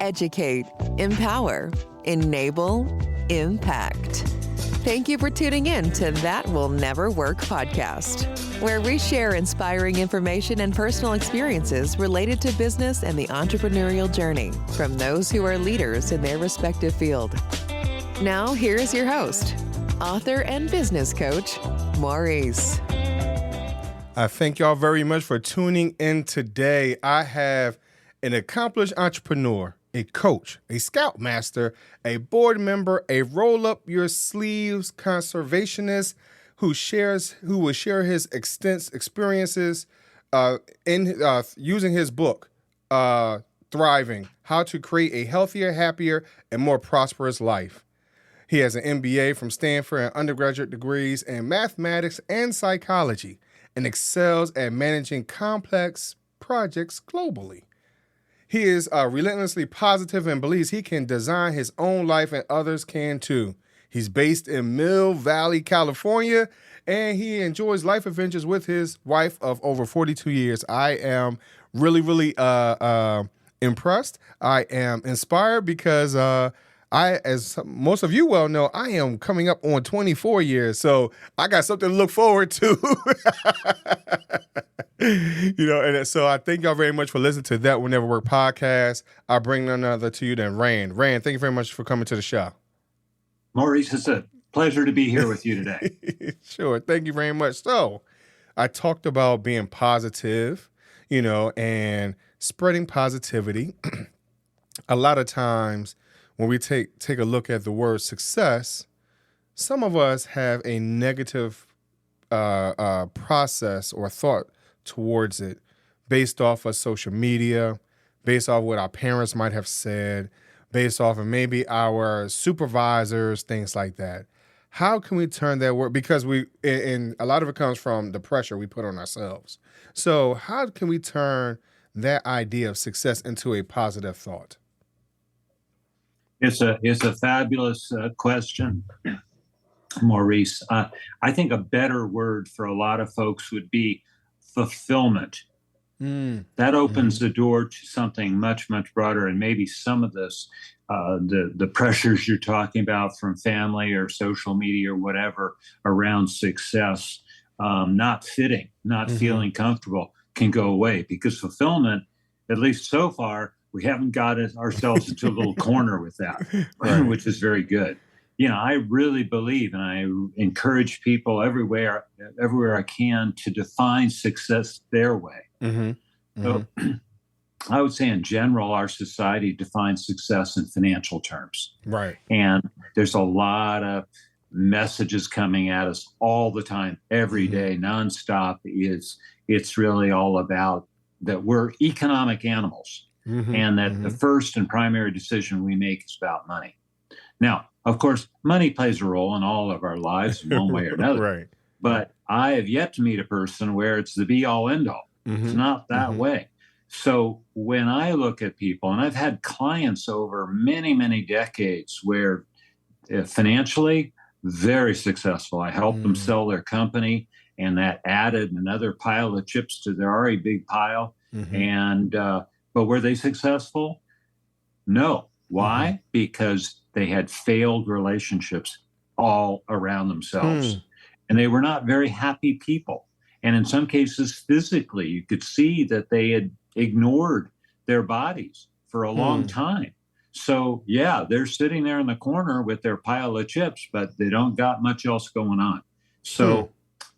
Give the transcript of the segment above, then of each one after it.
educate, empower, enable, impact. Thank you for tuning in to That Will Never Work podcast, where we share inspiring information and personal experiences related to business and the entrepreneurial journey from those who are leaders in their respective field. Now, here is your host, author and business coach, Maurice. I thank y'all very much for tuning in today. I have an accomplished entrepreneur, a coach, a scoutmaster, a board member, a roll-up-your-sleeves conservationist who will share his extensive experiences using his book, Thriving: How to Create a Healthier, Happier, and More Prosperous Life. He has an MBA from Stanford and undergraduate degrees in mathematics and psychology, and excels at managing complex projects globally. He is relentlessly positive and believes he can design his own life and others can too. He's based in Mill Valley, California, and he enjoys life adventures with his wife of over 42 years. I am really impressed. I am inspired because as most of you well know, I am coming up on 24 years, so I got something to look forward to. And so I thank y'all very much for listening to That Will Never Work podcast. I bring none other to you than Rand. Rand, thank you very much for coming to the show. Maurice, it's a pleasure to be here with you today. Sure. Thank you very much. So I talked about being positive, and spreading positivity. A lot of times when we take a look at the word success, some of us have a negative process or thought towards it based off of social media, based off what our parents might have said, based off of maybe our supervisors, things like that. How can we turn that word? Because and a lot of it comes from the pressure we put on ourselves. So how can we turn that idea of success into a positive thought? It's a fabulous question, Maurice. I think a better word for a lot of folks would be fulfillment. That opens the door to something much, much broader, and maybe some of this, the pressures you're talking about from family or social media or whatever around success, not fitting, not feeling comfortable, can go away, because fulfillment, at least so far, we haven't got ourselves into a little corner with that, right, which is very good. I really believe, and I encourage people everywhere I can, to define success their way. So I would say in general, our society defines success in financial terms. Right. And there's a lot of messages coming at us all the time, every day, nonstop. It's really all about that we're economic animals. And that the first and primary decision we make is about money. Now, of course, money plays a role in all of our lives in one way or another. Right. But I have yet to meet a person where it's the be-all, end-all. It's not that way. So when I look at people, and I've had clients over many, many decades where financially, very successful. I helped them sell their company, and that added another pile of chips to their already big pile. But were they successful? No. Why? Because they had failed relationships all around themselves. And they were not very happy people. And in some cases, physically, you could see that they had ignored their bodies for a long time. So, yeah, they're sitting there in the corner with their pile of chips, but they don't got much else going on. So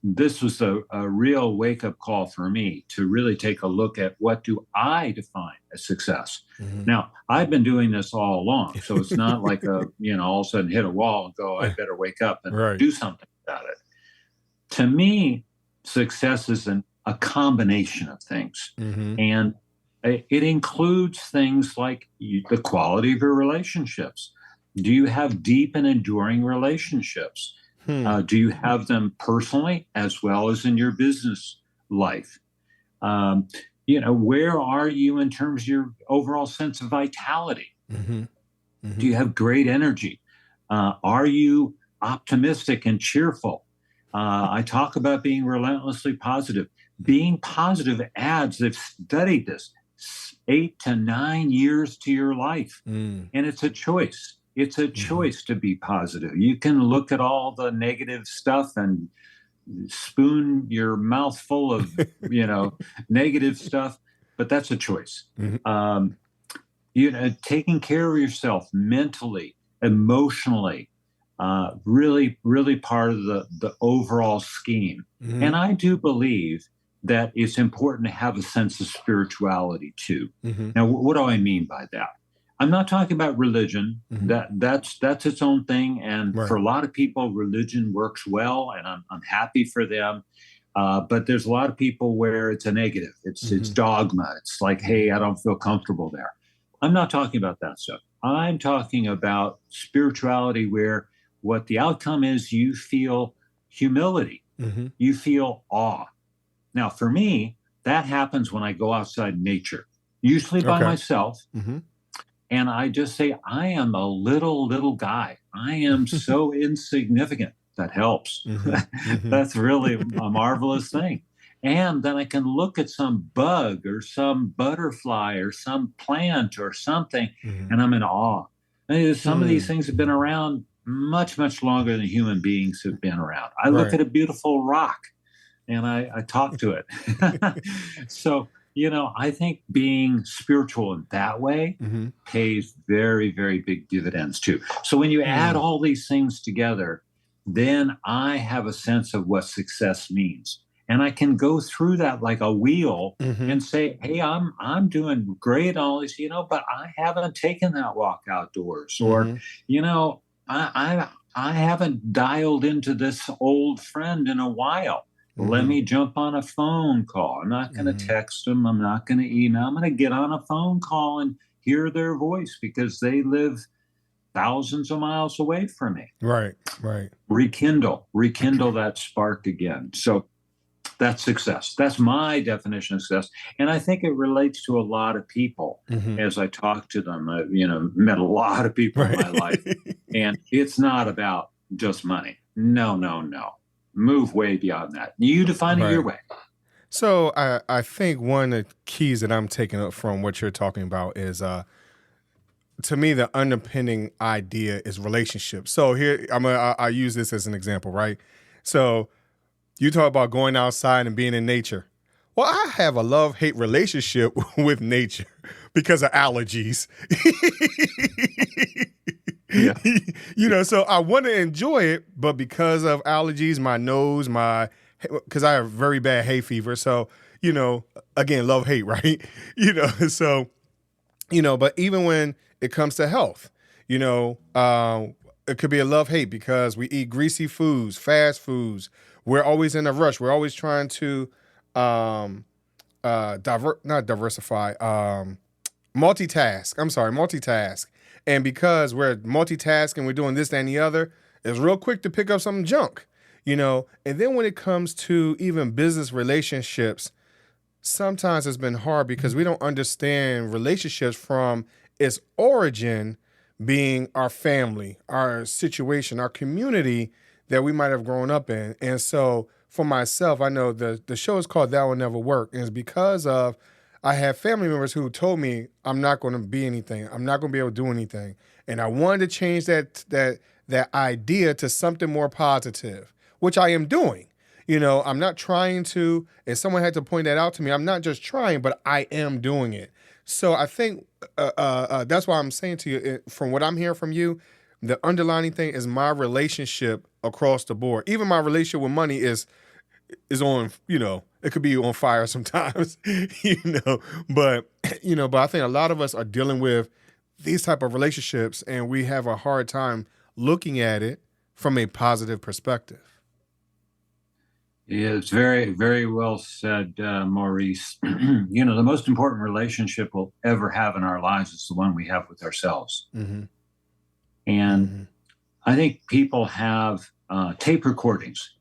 this was a real wake-up call for me to really take a look at what do I define as success. Now, I've been doing this all along, so it's not like all of a sudden hit a wall and go, I better wake up and do something about it. To me, success is a combination of things, and it includes things like the quality of your relationships. Do you have deep and enduring relationships? Do you have them personally as well as in your business life? Where are you in terms of your overall sense of vitality? Do you have great energy? Are you optimistic and cheerful? I talk about being relentlessly positive. Being positive adds, they've studied this, 8 to 9 years to your life. And it's a choice. It's a choice to be positive. You can look at all the negative stuff and spoon your mouth full of, negative stuff, but that's a choice. Taking care of yourself mentally, emotionally, really, really part of the overall scheme. And I do believe that it's important to have a sense of spirituality too. Now, what do I mean by that? I'm not talking about religion. That's its own thing. And for a lot of people, religion works well, and I'm happy for them. But there's a lot of people where it's a negative. It's dogma. It's like, hey, I don't feel comfortable there. I'm not talking about that stuff. I'm talking about spirituality where what the outcome is, you feel humility. You feel awe. Now, for me, that happens when I go outside nature, usually by myself. And I just say, I am a little guy. I am so insignificant. That helps. That's really a marvelous thing. And then I can look at some bug or some butterfly or some plant or something, and I'm in awe. And some of these things have been around much, much longer than human beings have been around. I look at a beautiful rock and I talk to it. So, I think being spiritual in that way pays very, very big dividends too. So when you add all these things together, then I have a sense of what success means. And I can go through that like a wheel and say, hey, I'm doing great, all this, but I haven't taken that walk outdoors. Or, I haven't dialed into this old friend in a while. Let me jump on a phone call. I'm not going to text them. I'm not going to email. I'm going to get on a phone call and hear their voice because they live thousands of miles away from me. Right. Rekindle that spark again. So that's success. That's my definition of success. And I think it relates to a lot of people as I talk to them. I've, met a lot of people in my life. And it's not about just money. No. Move way beyond that. You define it your way. So I think one of the keys that I'm taking up from what you're talking about is, to me, the underpinning idea is relationships. So here, I use this as an example, right? So you talk about going outside and being in nature. Well, I have a love-hate relationship with nature because of allergies. So I want to enjoy it, but because of allergies, my nose, because I have very bad hay fever. So, again, love-hate, right? But even when it comes to health, it could be a love-hate because we eat greasy foods, fast foods. We're always in a rush. We're always trying to multitask. And because we're multitasking, we're doing this, that, and the other, it's real quick to pick up some junk, And then when it comes to even business relationships, sometimes it's been hard because we don't understand relationships from its origin being our family, our situation, our community that we might have grown up in. And so for myself, I know the show is called That Will Never Work. And it's because of I have family members who told me I'm not going to be anything. I'm not going to be able to do anything. And I wanted to change that idea to something more positive, which I am doing. I'm not trying to, and someone had to point that out to me. I'm not just trying, but I am doing it. So I think that's why I'm saying to you, from what I'm hearing from you, the underlining thing is my relationship across the board. Even my relationship with money is on, it could be on fire sometimes, but I think a lot of us are dealing with these type of relationships and we have a hard time looking at it from a positive perspective. Yeah, it's very, very well said, Maurice. The most important relationship we'll ever have in our lives is the one we have with ourselves. And I think people have tape recordings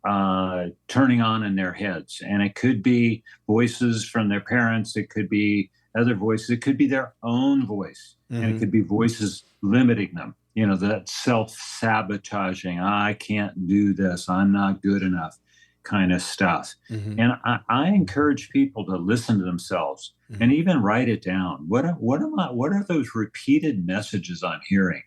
turning on in their heads. And it could be voices from their parents. It could be other voices. It could be their own voice. And it could be voices limiting them. That self-sabotaging, I can't do this. I'm not good enough. kind of stuff. And I encourage people to listen to themselves and even write it down. What are those repeated messages I'm hearing?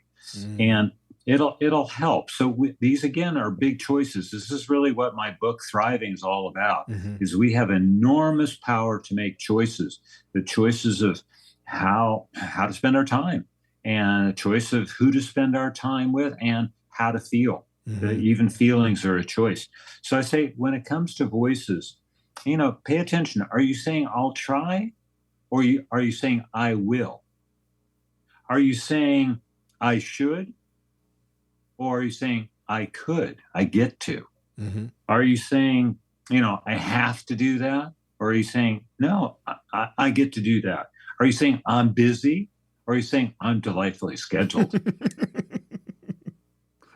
And it'll help. So these again are big choices. This is really what my book Thriving is all about. Is we have enormous power to make choices. The choices of how to spend our time, and a choice of who to spend our time with, and how to feel. Even feelings are a choice. So I say, when it comes to voices, pay attention. Are you saying I'll try, or are you saying I will? Are you saying I should, or are you saying I could, I get to? Are you saying, I have to do that? Or are you saying, no, I get to do that? Are you saying I'm busy? Or are you saying I'm delightfully scheduled?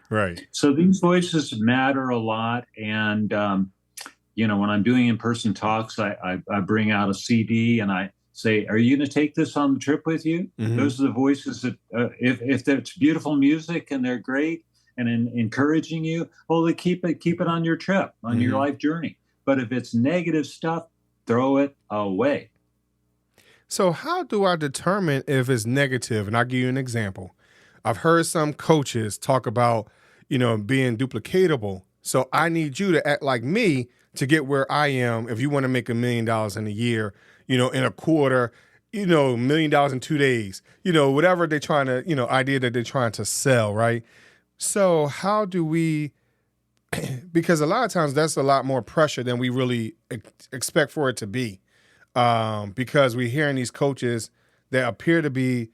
Right. So these voices matter a lot. And, when I'm doing in-person talks, I bring out a CD and I say, are you going to take this on the trip with you? Those are the voices that, if it's beautiful music and they're great and encouraging you, well, they keep it on your trip, on your life journey. But if it's negative stuff, throw it away. So how do I determine if it's negative? And I'll give you an example. I've heard some coaches talk about, being duplicatable. So I need you to act like me to get where I am. If you want to make $1 million in a year, in a quarter, $1 million in 2 days, whatever they're trying to, idea that they're trying to sell. Right. So how do we, because a lot of times that's a lot more pressure than we really expect for it to be. Because we're hearing these coaches that appear to be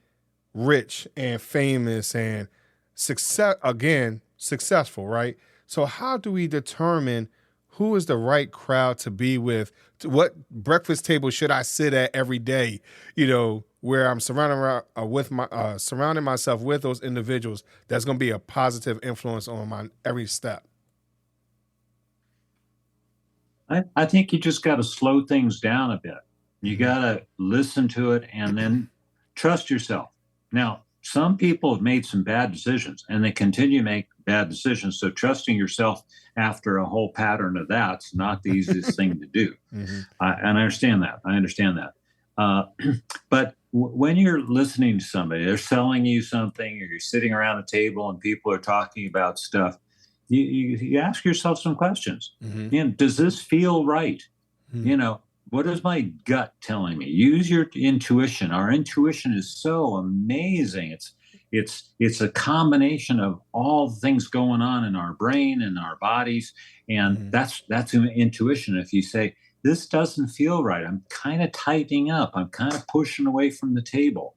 rich and famous and successful, right? So how do we determine who is the right crowd to be with? What breakfast table should I sit at every day? Where I'm surrounding myself with those individuals that's going to be a positive influence on my every step. I think you just got to slow things down a bit. You got to listen to it and then trust yourself. Now, some people have made some bad decisions and they continue to make bad decisions. So trusting yourself after a whole pattern of that's not the easiest thing to do. And I understand that. But when you're listening to somebody, they're selling you something, or you're sitting around a table and people are talking about stuff, you ask yourself some questions. Does this feel right? What is my gut telling me? Use your intuition. Our intuition is so amazing. It's a combination of all the things going on in our brain and our bodies, and that's intuition. If you say, this doesn't feel right, I'm kind of tightening up, I'm kind of pushing away from the table.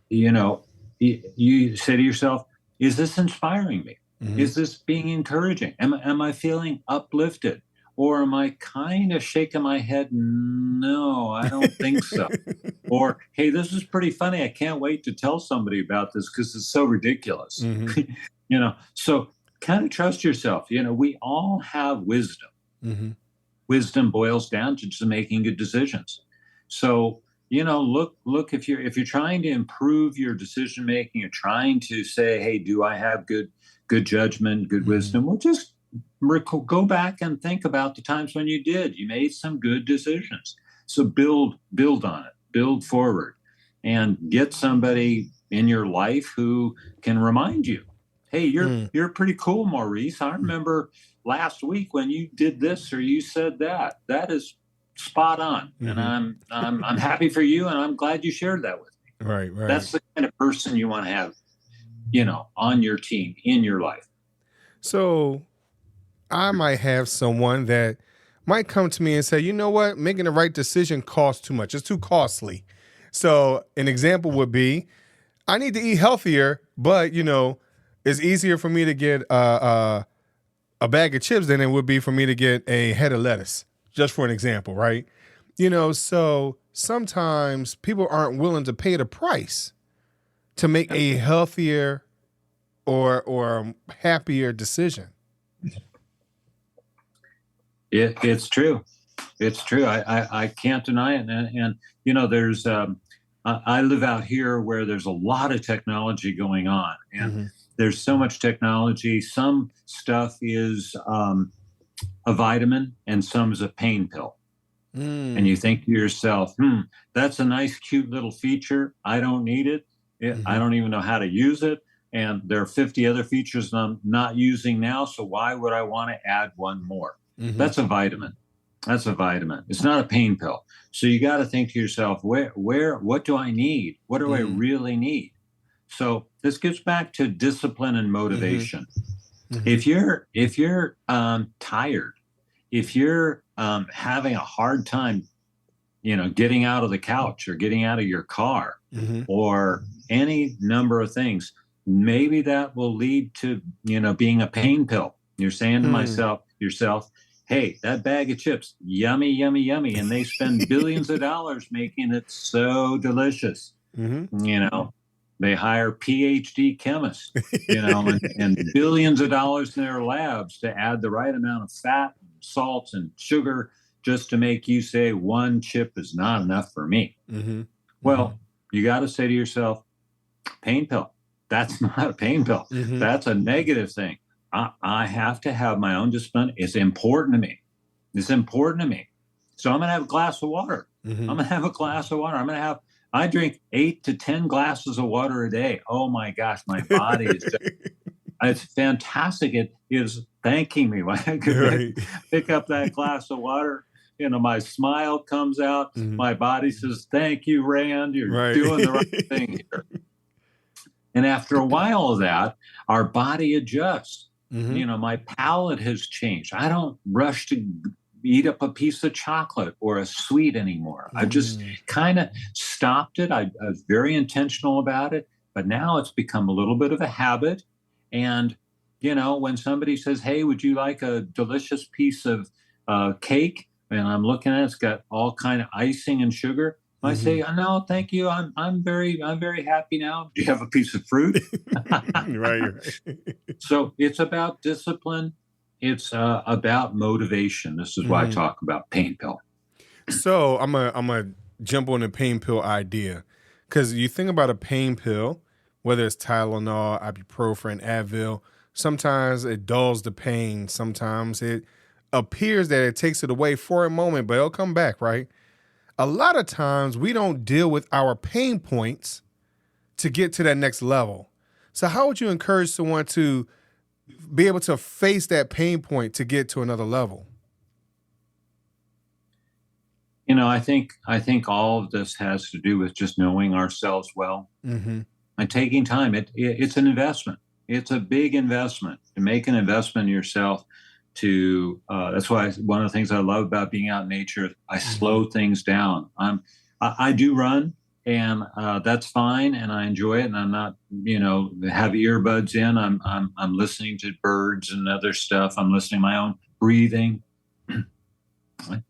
You say to yourself, is this inspiring me? Is this being encouraging? Am I feeling uplifted? Or am I kind of shaking my head? No, I don't think so. Or, hey, this is pretty funny. I can't wait to tell somebody about this because it's so ridiculous. So kind of trust yourself. We all have wisdom. Wisdom boils down to just making good decisions. So, look, if you're trying to improve your decision making, you're trying to say, hey, do I have good judgment, good wisdom? Well, just go back and think about the times when you made some good decisions. So build on it, build forward, and get somebody in your life who can remind you, hey, you're pretty cool, Maurice. I remember last week when you did this or you said that. That is spot on. And I'm happy for you, and I'm glad you shared that with me. Right. That's the kind of person you want to have, on your team, in your life. So I might have someone that might come to me and say, you know what, making the right decision costs too much. It's too costly. So an example would be, I need to eat healthier, but, it's easier for me to get a bag of chips than it would be for me to get a head of lettuce, just for an example, right? So sometimes people aren't willing to pay the price to make a healthier or happier decision. It's true. It's true. I can't deny it. And there's I live out here where there's a lot of technology going on, and there's so much technology. Some stuff is a vitamin and some is a pain pill. And you think to yourself, that's a nice, cute little feature. I don't need it. I don't even know how to use it. And there are 50 other features that I'm not using now. So why would I want to add one more? That's a vitamin. That's a vitamin. It's not a pain pill. So you got to think to yourself, what do I need? What do I really need? So this gets back to discipline and motivation. If you're tired, if you're having a hard time, getting out of the couch or getting out of your car or any number of things, maybe that will lead to, being a pain pill. You're saying to yourself, hey, that bag of chips, yummy, yummy, yummy. And they spend billions of dollars making it so delicious. They hire PhD chemists, and billions of dollars in their labs to add the right amount of fat, salts, and sugar just to make you say one chip is not enough for me. Well, you got to say to yourself, pain pill. That's not a pain pill. That's a negative thing. I have to have my own discipline. It's important to me. It's important to me. So I'm going to have a glass of water. I'm going to have a glass of water. I drink 8 to 10 glasses of water a day. Oh my gosh, my body is it's fantastic. It is thanking me when I can pick up that glass of water. My smile comes out. My body says, thank you, Rand. You're doing the right thing here. And after a while of that, our body adjusts. My palate has changed. I don't rush to eat up a piece of chocolate or a sweet anymore. I've just kind of stopped it. I was very intentional about it, but now it's become a little bit of a habit. And, when somebody says, hey, would you like a delicious piece of cake? And I'm looking at it, it's got all kind of icing and sugar. I say, no, thank you. I'm very happy now. Do you have a piece of fruit? Right. So it's about discipline. It's about motivation. This is why I talk about pain pill. So I'm gonna jump on the pain pill idea, because you think about a pain pill, whether it's Tylenol, ibuprofen, Advil. Sometimes it dulls the pain. Sometimes it appears that it takes it away for a moment, but it'll come back, right? A lot of times we don't deal with our pain points to get to that next level. So how would you encourage someone to be able to face that pain point to get to another level? I think all of this has to do with just knowing ourselves well and taking time. It's an investment. It's a big investment. To make an investment in yourself. That's why one of the things I love about being out in nature, I slow things down. I do run, and that's fine, and I enjoy it. And I'm not, have earbuds in. I'm listening to birds and other stuff. I'm listening to my own breathing.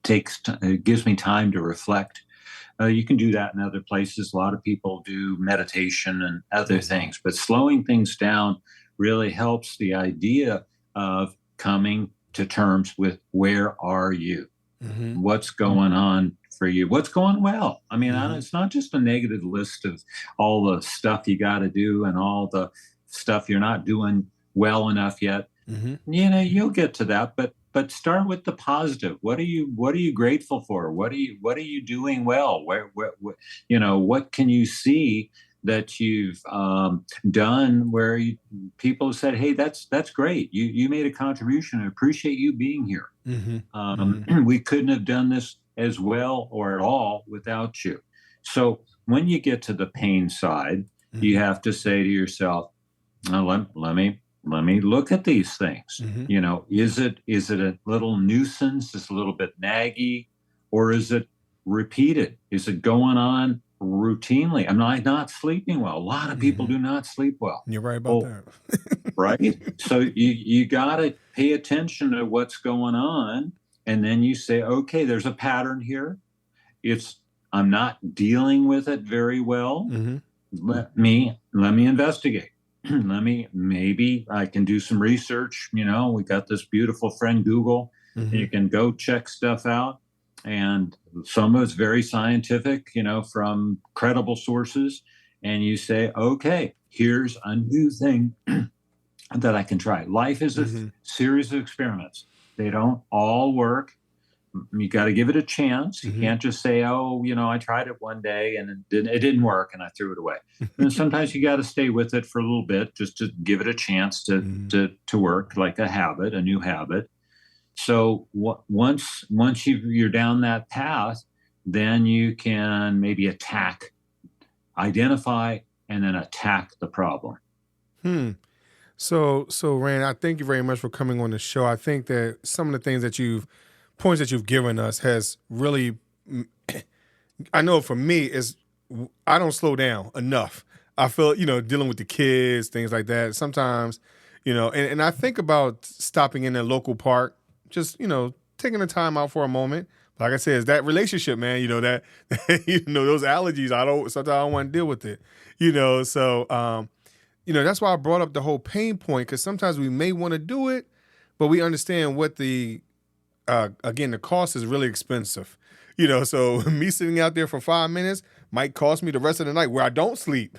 It gives me time to reflect. You can do that in other places. A lot of people do meditation and other things, but slowing things down really helps the idea of coming to terms with where are you? What's going on for you? What's going well? I mean, it's not just a negative list of all the stuff you got to do and all the stuff you're not doing well enough yet. You'll get to that, but start with the positive. What are you grateful for? What are you doing well? What can you see that you've done where people have said, hey, that's great. You made a contribution. I appreciate you being here. We couldn't have done this as well or at all without you. So when you get to the pain side, you have to say to yourself, let me look at these things. Is it a little nuisance? Is it a little bit naggy? Or is it repeated? Is it going on routinely? I'm not sleeping well. A lot of people do not sleep well. You're right about that. Right? So you got to pay attention to what's going on. And then you say, okay, there's a pattern here. I'm not dealing with it very well. Let me investigate. Maybe I can do some research. We got this beautiful friend, Google. You can go check stuff out. And some of it's very scientific, from credible sources. And you say, okay, here's a new thing that I can try. Life is a series of experiments. They don't all work. You got to give it a chance. You can't just say, "Oh, I tried it one day and it didn't work, and I threw it away." And sometimes you got to stay with it for a little bit, just to give it a chance to work, like a new habit. So once you're down that path, then you can maybe identify, and then attack the problem. So Rand, I thank you very much for coming on the show. I think that some of the things points that you've given us has really, I know for me, is I don't slow down enough. I feel, dealing with the kids, things like that. Sometimes, and I think about stopping in a local park, just, taking the time out for a moment. Like I said, it's that relationship, man, that, those allergies, sometimes I don't want to deal with it, so, that's why I brought up the whole pain point, because sometimes we may want to do it, but we understand what again, the cost is really expensive. So me sitting out there for 5 minutes might cost me the rest of the night where I don't sleep,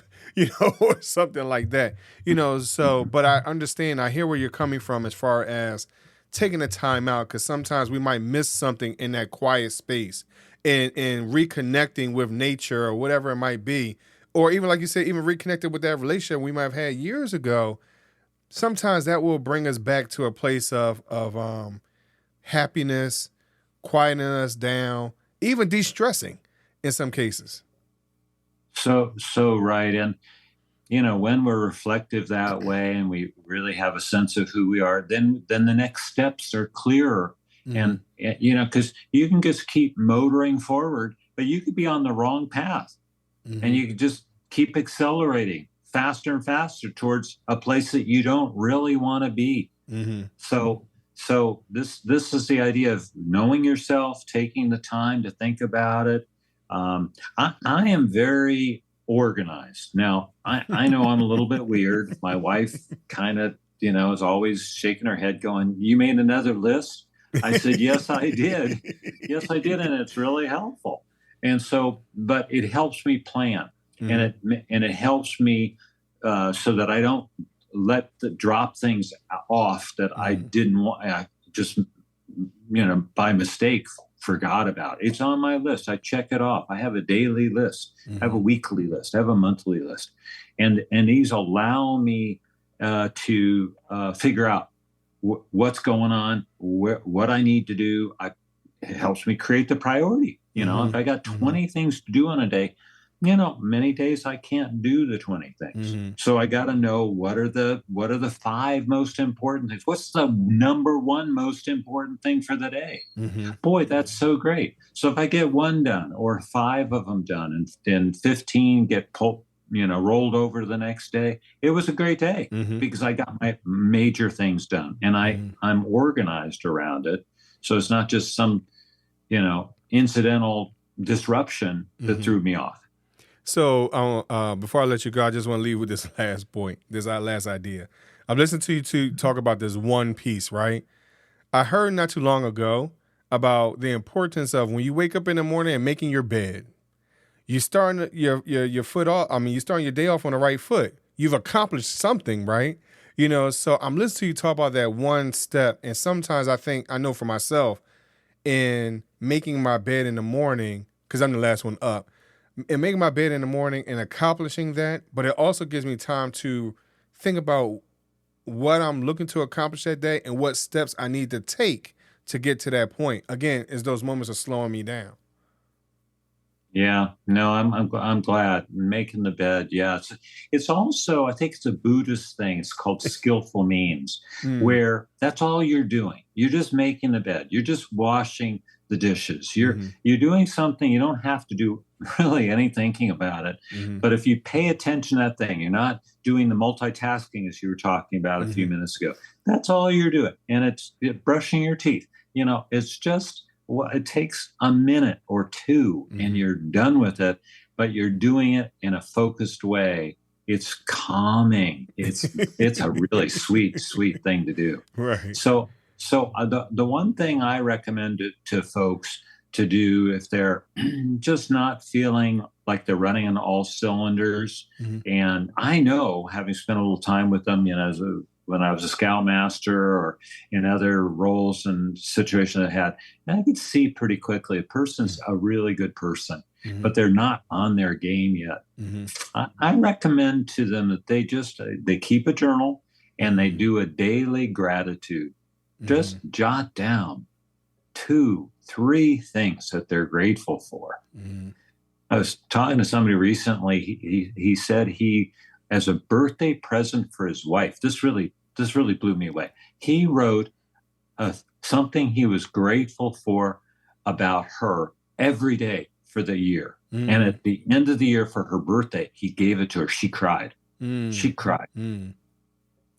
or something like that. But I understand, I hear where you're coming from as far as taking the time out, because sometimes we might miss something in that quiet space and reconnecting with nature or whatever it might be. Or even, like you said, even reconnected with that relationship we might have had years ago. Sometimes that will bring us back to a place of happiness, quieting us down, even de-stressing in some cases. So right. And, when we're reflective that way and we really have a sense of who we are, then the next steps are clearer. And, because you can just keep motoring forward, but you could be on the wrong path. And you could just keep accelerating faster and faster towards a place that you don't really want to be. So this is the idea of knowing yourself, taking the time to think about it. I am very organized. Now, I know I'm a little bit weird. My wife kind of, is always shaking her head going, "You made another list?" I said, "Yes, I did. Yes, I did. And it's really helpful." And so, but it helps me plan, and it helps me so that I don't drop things off that I didn't want. I just, by mistake forgot about. It's on my list. I check it off. I have a daily list. I have a weekly list. I have a monthly list, and these allow me to figure out what's going on, what I need to do. It helps me create the priority. If I got 20 things to do in a day, many days I can't do the 20 things. So I got to know what are the 5 most important things. What's the number 1 most important thing for the day? Boy, that's so great. So if I get 1 done, or 5 of them done, and 15 get rolled over the next day, it was a great day because I got my major things done, and I'm organized around it. So it's not just some incidental disruption that threw me off. So before I let you go, I just want to leave with this last point, this last idea. I've listened to you two talk about this one piece, right? I heard not too long ago about the importance of when you wake up in the morning and making your bed. You starting your foot off. I mean, you're starting your day off on the right foot. You've accomplished something, right? So I'm listening to you talk about that one step, and sometimes I know for myself, in making my bed in the morning, because I'm the last one up, and making my bed in the morning and accomplishing that, but it also gives me time to think about what I'm looking to accomplish that day and what steps I need to take to get to that point. Again, is those moments of slowing me down. Yeah, no, I'm glad. Making the bed. Yeah, it's also, I think it's a Buddhist thing. It's called skillful means, where that's all you're doing. You're just making the bed. You're just washing the dishes. You're doing something. You don't have to do really any thinking about it. But if you pay attention to that thing, you're not doing the multitasking as you were talking about a few minutes ago. That's all you're doing, and it's brushing your teeth. It's just. Well, it takes a minute or 2 and you're done with it, but you're doing it in a focused way. It's calming. It's a really sweet thing to do. Right. So the one thing I recommend to folks to do if they're just not feeling like they're running on all cylinders, and I know, having spent a little time with them, as when I was a scoutmaster or in other roles and situations I had. And I could see pretty quickly a person's a really good person, but they're not on their game yet. I recommend to them that they keep a journal and they do a daily gratitude. Just jot down 2, 3 things that they're grateful for. I was talking to somebody recently. He said he, as a birthday present for his wife, this really blew me away. He wrote something he was grateful for about her every day for the year. And at the end of the year for her birthday, he gave it to her. She cried. She cried.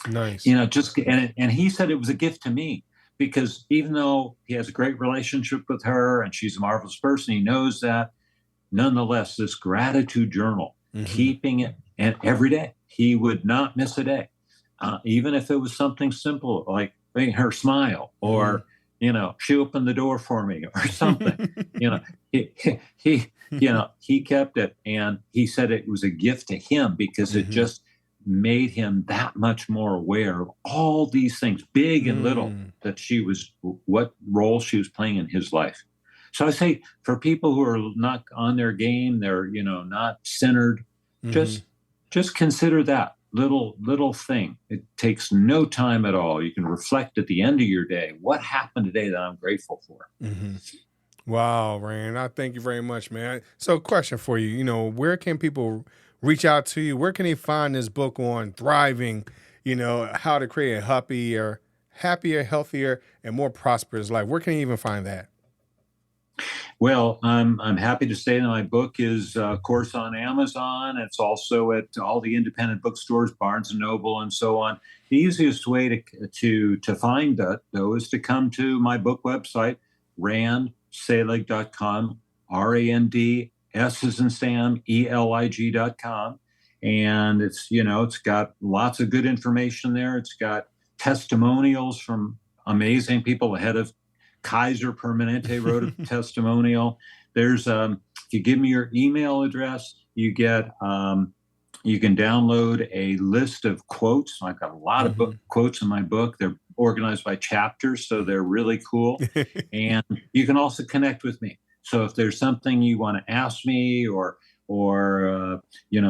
Nice. And he said it was a gift to me, because even though he has a great relationship with her and she's a marvelous person, he knows that. Nonetheless, this gratitude journal, keeping it, and every day, he would not miss a day, even if it was something simple like making her smile, or she opened the door for me, or something. He kept it, and he said it was a gift to him because it just made him that much more aware of all these things, big and little, that what role she was playing in his life. So I say, for people who are not on their game, they're, not centered, just consider that little thing. It takes no time at all. You can reflect at the end of your day, what happened today that I'm grateful for. Wow, Rand, I thank you very much, man. So question for you, where can people reach out to you? Where can they find this book on thriving, how to create a happier, healthier, and more prosperous life? Where can you even find that? Well, I'm happy to say that my book is, of course, on Amazon. It's also at all the independent bookstores, Barnes and Noble, and so on. The easiest way to find that, though, is to come to my book website, randselig.com, RAND, S as in Sam, ELIG.com. And it's got lots of good information there. It's got testimonials from amazing people. The head of Kaiser Permanente wrote a testimonial. There's if you give me your email address, you get you can download a list of quotes. I've got a lot of quotes in my book. They're organized by chapters, so they're really cool. And you can also connect with me. So if there's something you want to ask me, or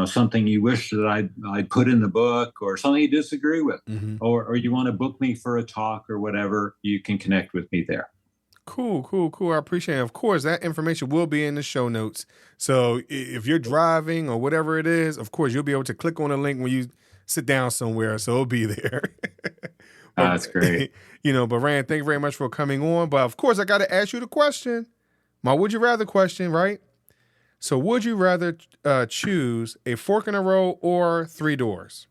something you wish that I'd put in the book, or something you disagree with, or you want to book me for a talk or whatever, you can connect with me there. Cool. I appreciate it. Of course, that information will be in the show notes. So if you're driving or whatever it is, of course, you'll be able to click on a link when you sit down somewhere. So it'll be there. That's great. But Rand, thank you very much for coming on. But of course, I got to ask you the question, my would you rather question, right? So would you rather choose a fork in the road or 3 doors?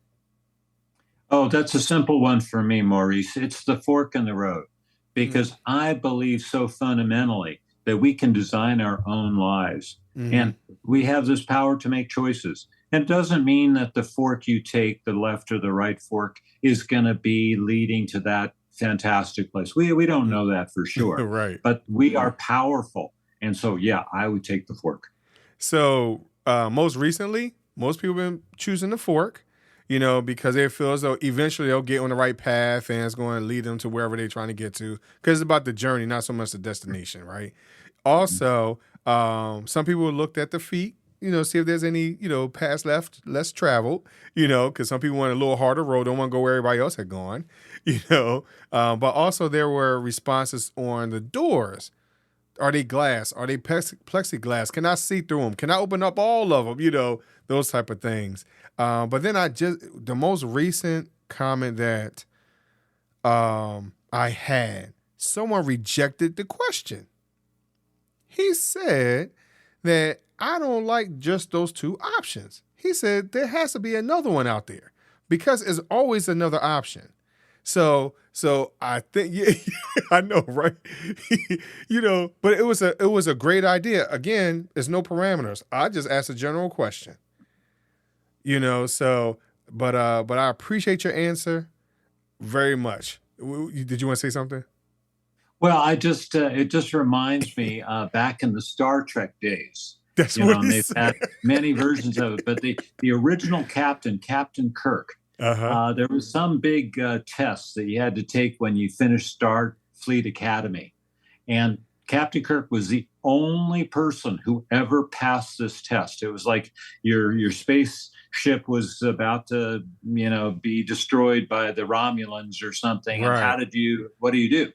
Oh, that's a simple one for me, Maurice. It's the fork in the road, because I believe so fundamentally that we can design our own lives, and we have this power to make choices. And it doesn't mean that the fork you take, the left or the right fork, is going to be leading to that fantastic place. We don't know that for sure, right? But we are powerful. And so, yeah, I would take the fork. So most recently, most people have been choosing the fork, because they feel as though eventually they'll get on the right path and it's going to lead them to wherever they're trying to get to. Because it's about the journey, not so much the destination, right? Also, some people looked at the feet, see if there's any, paths less traveled, because some people want a little harder road, don't want to go where everybody else had gone, But also there were responses on the doors. Are they glass? Are they plexiglass? Can I see through them? Can I open up all of them? Those type of things. But then the most recent comment that I had, someone rejected the question. He said that I don't like just those 2 options. He said there has to be another one out there, because there's always another option. So I think, yeah, I know, right? But it was a great idea. Again, there's no parameters. I just asked a general question. But I appreciate your answer very much. Did you want to say something? Well, it just reminds me back in the Star Trek days. That's what they've had many versions of it, but the original Captain Kirk, there was some big test that you had to take when you finished Starfleet Academy. And Captain Kirk was the only person who ever passed this test. It was like your spaceship was about to, be destroyed by the Romulans or something. Right. And what do you do?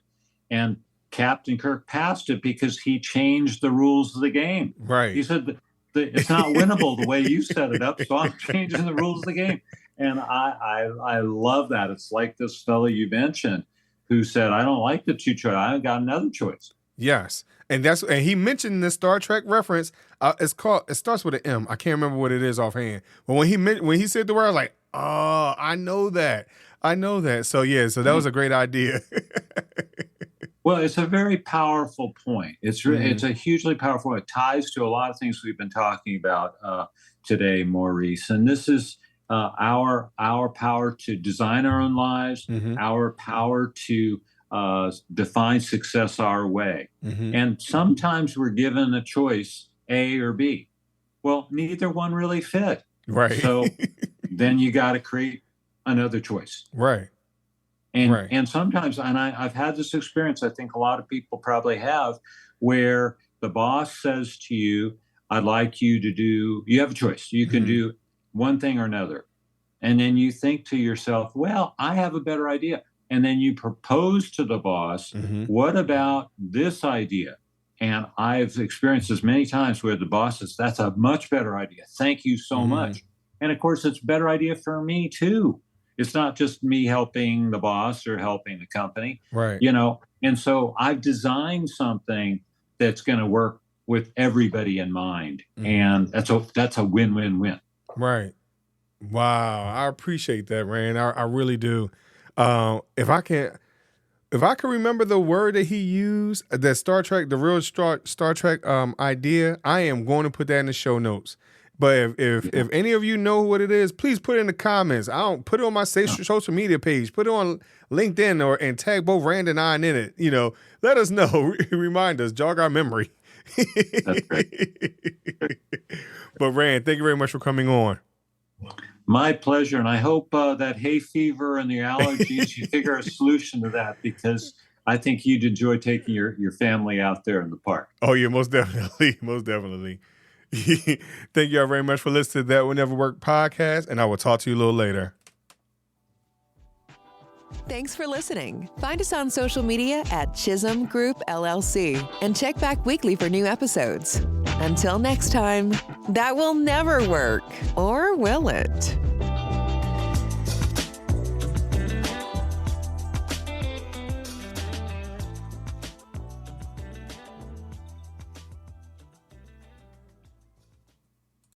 And Captain Kirk passed it because he changed the rules of the game. Right. He said, it's not winnable the way you set it up, so I'm changing the rules of the game. And I love that. It's like this fellow you mentioned who said, I don't like the two choice. I got another choice. Yes. And he mentioned this Star Trek reference. It starts with an M. I can't remember what it is offhand. But when he said the word, I was like, oh, I know that. So yeah, so that was a great idea. Well, it's a very powerful point. It's a hugely powerful. It ties to a lot of things we've been talking about today, Maurice. And this is our power to design our own lives, our power to define success our way. And sometimes we're given a choice, A or B. Well, neither one really fit. Right. So then you got to create another choice. Right. And sometimes, and I've had this experience, I think a lot of people probably have, where the boss says to you, I'd like you to do, you have a choice. You can do one thing or another. And then you think to yourself, well, I have a better idea. And then you propose to the boss, what about this idea? And I've experienced this many times where the boss says, that's a much better idea. Thank you so much. And of course, it's a better idea for me too. It's not just me helping the boss or helping the company, right? And so I've designed something that's going to work with everybody in mind, and that's a win-win-win. Right. Wow, I appreciate that, Rand. I really do. If I can remember the word that he used, that Star Trek, the real Star Trek idea, I am going to put that in the show notes. But if any of you know what it is, please put it in the comments. I don't put it on my social media page. Put it on LinkedIn and tag both Rand and I in it. Let us know. Remind us. Jog our memory. That's great. But Rand, thank you very much for coming on. My pleasure. And I hope that hay fever and the allergies, you figure a solution to that, because I think you'd enjoy taking your family out there in the park. Oh, yeah, most definitely. Most definitely. Thank you all very much for listening to That Will Never Work podcast, and I will talk to you a little later. Thanks for listening. Find us on social media at Chisholm Group LLC and check back weekly for new episodes. Until next time, that will never work, or will it?